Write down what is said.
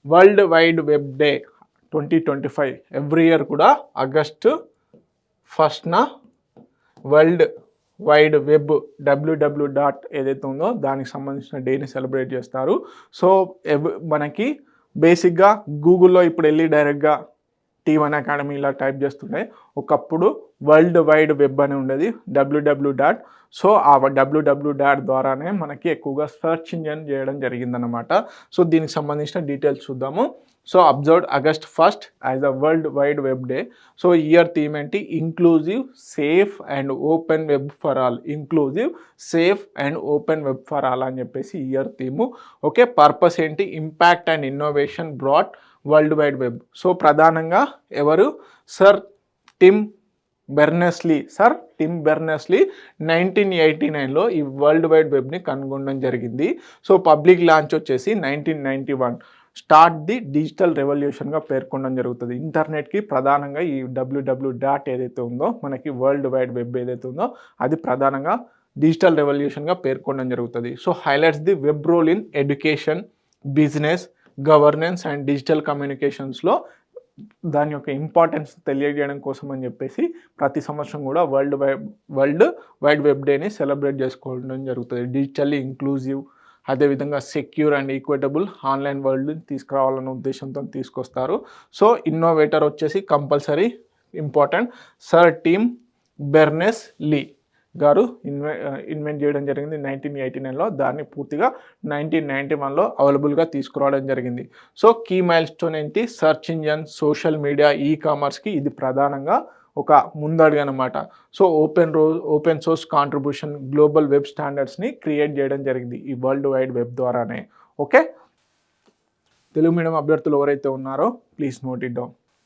World wide web day 2025 every year కూడా August 1న world wide web www. ఏదైతే ఉందో దానికి సంబంధించిన డేని సెలబ్రేట్ చేస్తారు. సో మనకి బేసిక్గా గూగుల్లో ఇప్పుడు వెళ్ళి డైరెక్ట్గా T1 అకాడమీ ఇలా టైప్ చేస్తుంటే ఒకప్పుడు వరల్డ్ వైడ్ వెబ్ అని ఉండేది www. సో ఆ www. ద్వారానే మనకి ఎక్కువగా సెర్చ్ ఇంజన్ చేయడం జరిగిందనమాట. సో దీనికి సంబంధించిన డీటెయిల్స్ చూద్దాము. So observed August 1st as a world wide web day. So year theme ఏంటి? Inclusive, safe and open web for all. Inclusive, safe and open web for all అని చెప్పేసి year theme. Okay, purpose ఏంటి? Impact and innovation brought world wide web. So ప్రధానంగా ఎవరు? Sir Tim బెర్నెస్లీ 1989లో ఈ world wide వెబ్ని కనుగొనడం జరిగింది. So public launch వచ్చేసి 1991. Start the digital రెవల్యూషన్గా పేర్కొనడం జరుగుతుంది. ఇంటర్నెట్కి ప్రధానంగా ఈ www. ఏదైతే ఉందో మనకి వరల్డ్ వైడ్ వెబ్ ఏదైతే ఉందో అది ప్రధానంగా డిజిటల్ రెవల్యూషన్గా పేర్కొనడం జరుగుతుంది. So highlights the web role in education, business, governance and digital కమ్యూనికేషన్స్లో దాని యొక్క ఇంపార్టెన్స్ తెలియజేయడం కోసం అని చెప్పేసి ప్రతి సంవత్సరం కూడా వరల్డ్ వైడ్ వెబ్ డేని సెలబ్రేట్ చేసుకోవడం జరుగుతుంది. డిజిటల్లీ ఇంక్లూజివ్, అదేవిధంగా secure and equitable online world తీసుకురావాలన్న ఉద్దేశంతో తీసుకొస్తారు. సో ఇన్నోవేటర్ వచ్చేసి compulsory important sir Tim Berners-Lee గారు ఇన్వెంట్ చేయడం జరిగింది 1989లో. దాన్ని పూర్తిగా 1991లో అవైలబుల్గా తీసుకురావడం జరిగింది. సో కీ మైల్ స్టోన్ ఏంటి? సెర్చ్ ఇంజన్, సోషల్ మీడియా, ఈ కామర్స్కి ఇది ప్రధానంగా ఒక ముందడుగు అనమాట. So open source contribution, global web స్టాండర్డ్స్ని క్రియేట్ చేయడం జరిగింది ఈ వరల్డ్ వైడ్ వెబ్ ద్వారానే. ఓకే, తెలుగు మీడియం అభ్యర్థులు ఎవరైతే ఉన్నారో ప్లీజ్ నోట్ ఇట్ డౌన్.